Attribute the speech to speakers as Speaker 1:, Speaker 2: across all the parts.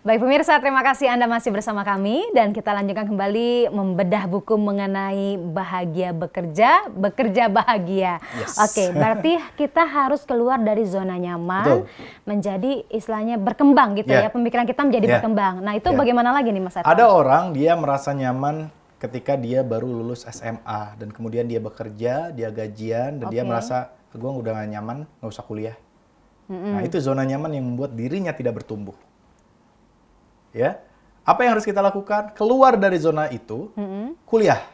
Speaker 1: Baik pemirsa, terima kasih Anda masih bersama kami dan kita lanjutkan kembali membedah buku mengenai bahagia bekerja, bekerja bahagia.
Speaker 2: Yes.
Speaker 1: Oke, berarti kita harus keluar dari zona nyaman.
Speaker 2: Betul.
Speaker 1: Menjadi istilahnya berkembang gitu ya, pemikiran kita menjadi berkembang. Nah itu bagaimana lagi nih Mas Ervan?
Speaker 2: Ada orang dia merasa nyaman ketika dia baru lulus SMA dan kemudian dia bekerja, dia gajian dan dia merasa gue udah gak nyaman, gak usah kuliah. Nah itu zona nyaman yang membuat dirinya tidak bertumbuh. Ya, apa yang harus kita lakukan? Keluar dari zona itu, kuliah.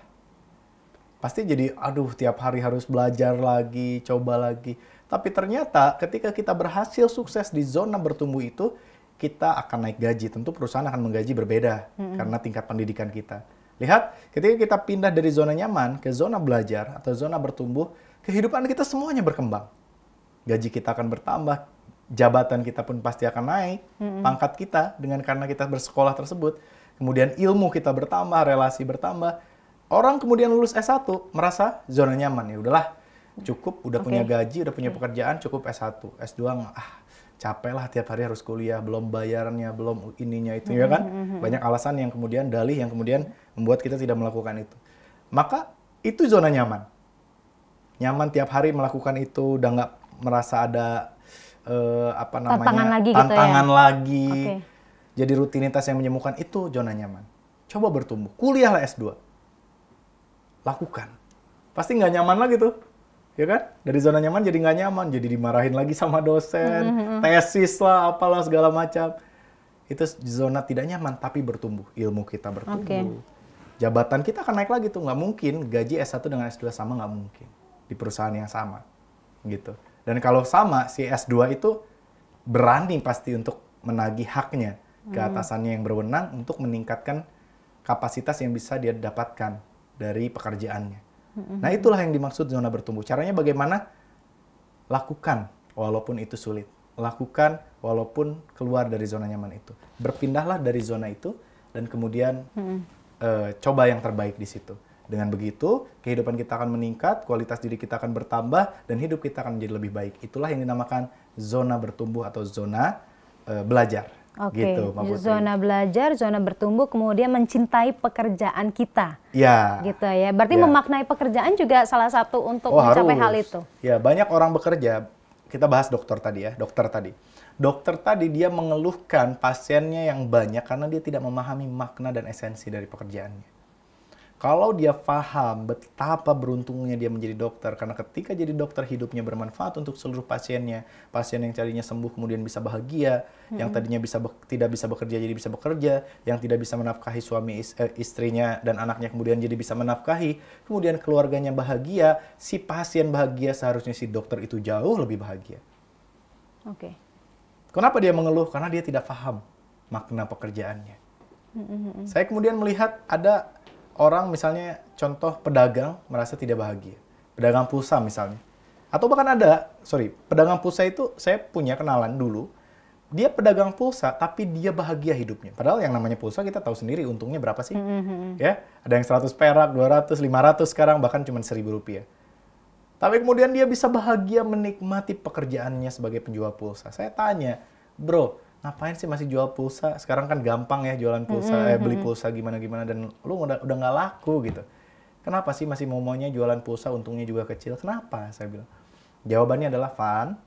Speaker 2: Pasti jadi, aduh tiap hari harus belajar lagi, coba lagi. Tapi ternyata ketika kita berhasil sukses di zona bertumbuh itu, kita akan naik gaji. Tentu perusahaan akan menggaji berbeda karena tingkat pendidikan kita. Lihat, ketika kita pindah dari zona nyaman ke zona belajar atau zona bertumbuh, kehidupan kita semuanya berkembang. Gaji kita akan bertambah, jabatan kita pun pasti akan naik, pangkat kita karena kita bersekolah tersebut. Kemudian ilmu kita bertambah, relasi bertambah. Orang kemudian lulus S1 merasa zona nyaman. Ya udahlah, cukup, udah punya gaji, udah punya pekerjaan, cukup S1. S2 capek lah tiap hari harus kuliah, belum bayarnya, belum ininya itu ya kan. Banyak alasan yang kemudian dalih yang kemudian membuat kita tidak melakukan itu. Maka itu zona nyaman. Nyaman tiap hari melakukan itu, udah nggak merasa ada tantangan lagi. Jadi rutinitas yang menyemukan itu zona nyaman. Coba bertumbuh, kuliahlah S2. Lakukan. Pasti nggak nyaman lagi tuh. Ya kan? Dari zona nyaman jadi nggak nyaman, jadi dimarahin lagi sama dosen, tesis lah, apalah segala macam. Itu zona tidak nyaman, tapi bertumbuh. Ilmu kita bertumbuh. Jabatan kita akan naik lagi tuh. Nggak mungkin gaji S1 dengan S2 sama, nggak mungkin. Di perusahaan yang sama. Gitu. Dan kalau sama, si S2 itu berani pasti untuk menagih haknya ke atasannya yang berwenang untuk meningkatkan kapasitas yang bisa dia dapatkan dari pekerjaannya. Nah itulah yang dimaksud zona bertumbuh. Caranya bagaimana? Lakukan walaupun itu sulit. Lakukan walaupun keluar dari zona nyaman itu. Berpindahlah dari zona itu dan kemudian coba yang terbaik di situ. Dengan begitu, kehidupan kita akan meningkat, kualitas diri kita akan bertambah, dan hidup kita akan menjadi lebih baik. Itulah yang dinamakan zona bertumbuh atau zona belajar. Gitu,
Speaker 1: zona belajar, zona bertumbuh, kemudian mencintai pekerjaan kita.
Speaker 2: Ya.
Speaker 1: Gitu ya. Berarti memaknai pekerjaan juga salah satu untuk mencapai hal itu.
Speaker 2: Ya, banyak orang bekerja. Kita bahas dokter tadi ya, dokter tadi. Dokter tadi dia mengeluhkan pasiennya yang banyak karena dia tidak memahami makna dan esensi dari pekerjaannya. Kalau dia paham betapa beruntungnya dia menjadi dokter, karena ketika jadi dokter hidupnya bermanfaat untuk seluruh pasiennya, pasien yang tadinya sembuh kemudian bisa bahagia, yang tadinya tidak bisa bekerja jadi bisa bekerja, yang tidak bisa menafkahi istrinya dan anaknya kemudian jadi bisa menafkahi, kemudian keluarganya bahagia, si pasien bahagia, seharusnya si dokter itu jauh lebih bahagia. Kenapa dia mengeluh? Karena dia tidak paham makna pekerjaannya. Saya kemudian melihat ada orang misalnya contoh pedagang merasa tidak bahagia. Pedagang pulsa misalnya. Atau bahkan pedagang pulsa itu saya punya kenalan dulu. Dia pedagang pulsa tapi dia bahagia hidupnya. Padahal yang namanya pulsa kita tahu sendiri untungnya berapa sih? Ya, ada yang 100 perak, 200, 500 sekarang bahkan cuma 1.000 rupiah. Tapi kemudian dia bisa bahagia menikmati pekerjaannya sebagai penjual pulsa. Saya tanya, "Bro, ngapain sih masih jual pulsa? Sekarang kan gampang ya jualan pulsa, beli pulsa gimana-gimana dan lu udah nggak laku gitu. Kenapa sih masih maunya jualan pulsa, untungnya juga kecil? Kenapa?" Saya bilang. Jawabannya adalah, "Van,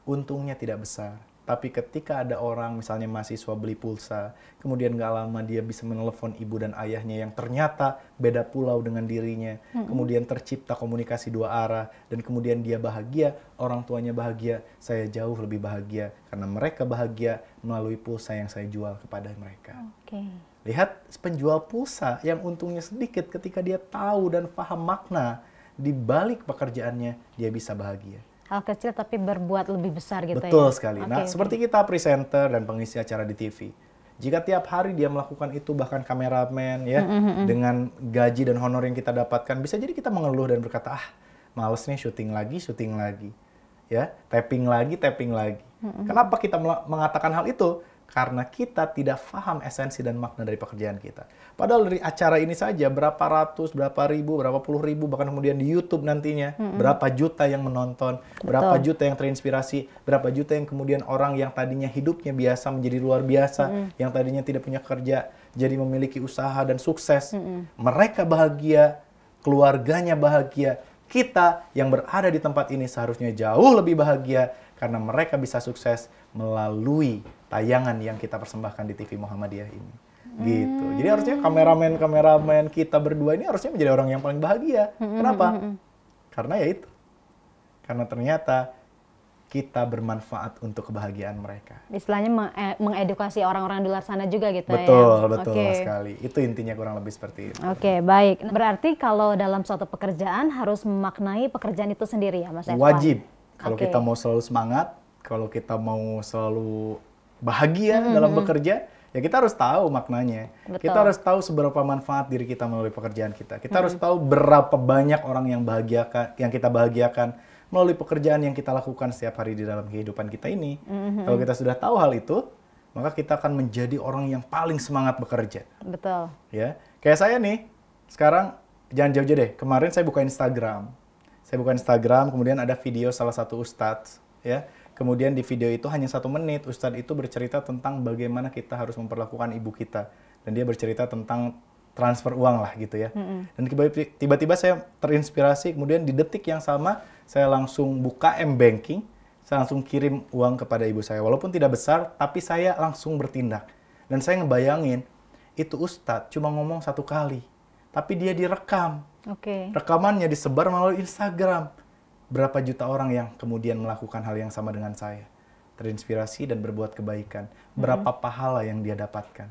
Speaker 2: untungnya tidak besar. Tapi ketika ada orang misalnya mahasiswa beli pulsa, kemudian nggak lama dia bisa menelepon ibu dan ayahnya yang ternyata beda pulau dengan dirinya, kemudian tercipta komunikasi dua arah, dan kemudian dia bahagia, orang tuanya bahagia, saya jauh lebih bahagia karena mereka bahagia melalui pulsa yang saya jual kepada mereka." Lihat penjual pulsa yang untungnya sedikit, ketika dia tahu dan paham makna di balik pekerjaannya, dia bisa bahagia.
Speaker 1: Hal kecil tapi berbuat lebih besar gitu.
Speaker 2: Betul sekali. Nah, seperti kita presenter dan pengisi acara di TV. Jika tiap hari dia melakukan itu, bahkan kameramen ya, dengan gaji dan honor yang kita dapatkan, bisa jadi kita mengeluh dan berkata, males nih syuting lagi. Ya, tapping lagi. Kenapa kita mengatakan hal itu? karena kita tidak paham esensi dan makna dari pekerjaan kita. Padahal dari acara ini saja berapa ratus, berapa ribu, berapa puluh ribu, bahkan kemudian di YouTube nantinya berapa juta yang menonton, berapa juta yang terinspirasi, berapa juta yang kemudian orang yang tadinya hidupnya biasa menjadi luar biasa, yang tadinya tidak punya kerja jadi memiliki usaha dan sukses. Mereka bahagia, keluarganya bahagia. Kita yang berada di tempat ini seharusnya jauh lebih bahagia karena mereka bisa sukses melalui tayangan yang kita persembahkan di TV Muhammadiyah ini. Gitu. Jadi harusnya kameramen kita berdua ini harusnya menjadi orang yang paling bahagia. Kenapa? Karena ya itu. Karena ternyata kita bermanfaat untuk kebahagiaan mereka.
Speaker 1: Istilahnya mengedukasi orang-orang di luar sana juga gitu
Speaker 2: betul,
Speaker 1: ya?
Speaker 2: Betul sekali. Itu intinya kurang lebih seperti itu.
Speaker 1: Oke, baik. Berarti kalau dalam suatu pekerjaan harus memaknai pekerjaan itu sendiri ya Mas Edwan?
Speaker 2: Wajib. Kalau kita mau selalu semangat, kalau kita mau selalu bahagia dalam bekerja, ya kita harus tahu maknanya.
Speaker 1: Betul.
Speaker 2: Kita harus tahu seberapa manfaat diri kita melalui pekerjaan kita. Kita harus tahu berapa banyak orang yang kita bahagiakan melalui pekerjaan yang kita lakukan setiap hari di dalam kehidupan kita ini. Kalau kita sudah tahu hal itu, maka kita akan menjadi orang yang paling semangat bekerja.
Speaker 1: Betul.
Speaker 2: Ya, kayak saya nih, sekarang jangan jauh-jauh deh. Kemarin saya buka Instagram. Kemudian ada video salah satu ustadz, ya. Kemudian di video itu hanya 1 menit, ustadz itu bercerita tentang bagaimana kita harus memperlakukan ibu kita. Dan dia bercerita tentang transfer uang lah gitu ya. Dan tiba-tiba saya terinspirasi, kemudian di detik yang sama, saya langsung buka M-Banking, saya langsung kirim uang kepada ibu saya. Walaupun tidak besar, tapi saya langsung bertindak. Dan saya ngebayangin, itu ustadz cuma ngomong 1 kali, tapi dia direkam. Rekamannya disebar melalui Instagram. Berapa juta orang yang kemudian melakukan hal yang sama dengan saya. Terinspirasi dan berbuat kebaikan. Berapa pahala yang dia dapatkan.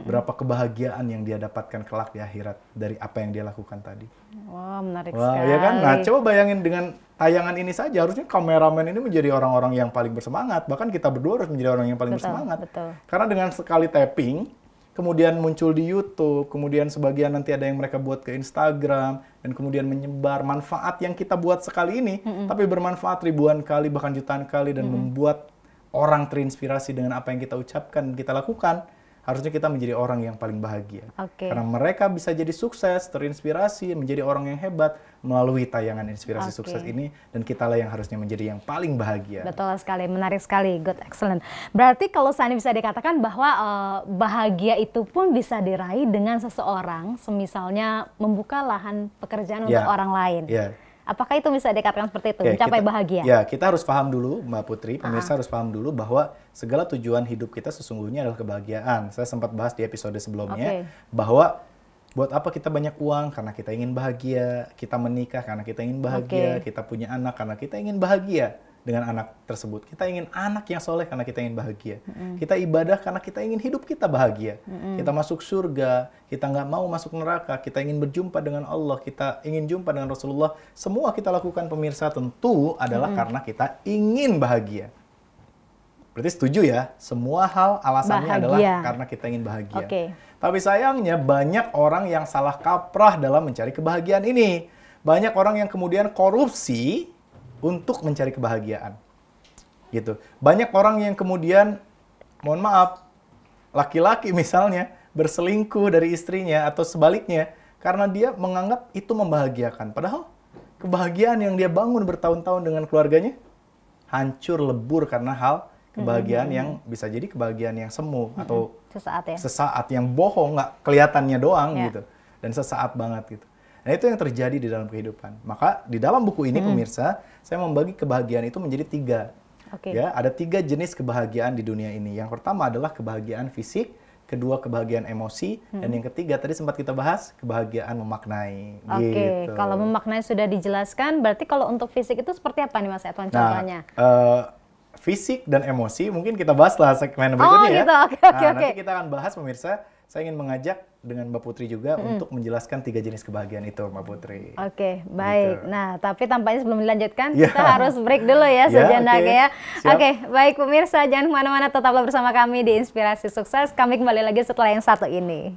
Speaker 2: Berapa kebahagiaan yang dia dapatkan kelak di akhirat dari apa yang dia lakukan tadi.
Speaker 1: Wah, menarik sekali.
Speaker 2: Ya kan? Nah, coba bayangin dengan tayangan ini saja, harusnya kameramen ini menjadi orang-orang yang paling bersemangat. Bahkan kita berdua harus menjadi orang yang paling bersemangat.
Speaker 1: Betul.
Speaker 2: Karena dengan sekali tapping, kemudian muncul di YouTube, kemudian sebagian nanti ada yang mereka buat ke Instagram, dan kemudian menyebar manfaat yang kita buat sekali ini, tapi bermanfaat ribuan kali, bahkan jutaan kali, dan membuat orang terinspirasi dengan apa yang kita ucapkan, kita lakukan. Harusnya kita menjadi orang yang paling bahagia. Karena mereka bisa jadi sukses, terinspirasi, menjadi orang yang hebat melalui tayangan inspirasi sukses ini, dan kitalah yang harusnya menjadi yang paling bahagia.
Speaker 1: Betul sekali, menarik sekali, good, excellent. Berarti kalau Sani bisa dikatakan bahwa bahagia itu pun bisa diraih dengan seseorang, semisalnya membuka lahan pekerjaan untuk orang lain. Apakah itu bisa dikatakan seperti itu, mencapai bahagia?
Speaker 2: Ya, kita harus paham dulu, Mbak Putri, pemirsa harus paham dulu bahwa segala tujuan hidup kita sesungguhnya adalah kebahagiaan. Saya sempat bahas di episode sebelumnya, bahwa buat apa kita banyak uang? Karena kita ingin bahagia. Kita menikah karena kita ingin bahagia. Kita punya anak karena kita ingin bahagia dengan anak tersebut. Kita ingin anak yang soleh karena kita ingin bahagia. Kita ibadah karena kita ingin hidup kita bahagia. Kita masuk surga, kita nggak mau masuk neraka, kita ingin berjumpa dengan Allah, kita ingin jumpa dengan Rasulullah. Semua kita lakukan, pemirsa, tentu adalah karena kita ingin bahagia. Berarti setuju ya, semua hal alasannya adalah karena kita ingin bahagia. Tapi sayangnya banyak orang yang salah kaprah dalam mencari kebahagiaan ini. Banyak orang yang kemudian korupsi untuk mencari kebahagiaan. Gitu. Banyak orang yang kemudian, mohon maaf, laki-laki misalnya berselingkuh dari istrinya atau sebaliknya karena dia menganggap itu membahagiakan. Padahal kebahagiaan yang dia bangun bertahun-tahun dengan keluarganya hancur lebur karena hal kebahagiaan yang bisa jadi kebahagiaan yang semu atau sesaat yang bohong, nggak kelihatannya doang gitu, dan sesaat banget gitu. Nah, itu yang terjadi di dalam kehidupan. Maka di dalam buku ini, pemirsa, saya membagi kebahagiaan itu menjadi 3. Ya, ada 3 jenis kebahagiaan di dunia ini. Yang pertama adalah kebahagiaan fisik, kedua kebahagiaan emosi, dan yang ketiga tadi sempat kita bahas, kebahagiaan memaknai. Gitu.
Speaker 1: Kalau memaknai sudah dijelaskan, berarti kalau untuk fisik itu seperti apa nih Mas Edwan contohnya?
Speaker 2: Fisik dan emosi mungkin kita bahas lah segmen berikutnya ya. Nanti kita akan bahas, pemirsa. Saya ingin mengajak dengan Mbak Putri juga untuk menjelaskan 3 jenis kebahagiaan itu, Mbak Putri.
Speaker 1: Baik. Gitu. Nah, tapi tampaknya sebelum dilanjutkan, kita harus break dulu ya sejenak ya. Baik pemirsa, jangan kemana-mana, tetaplah bersama kami di Inspirasi Sukses. Kami kembali lagi setelah yang satu ini.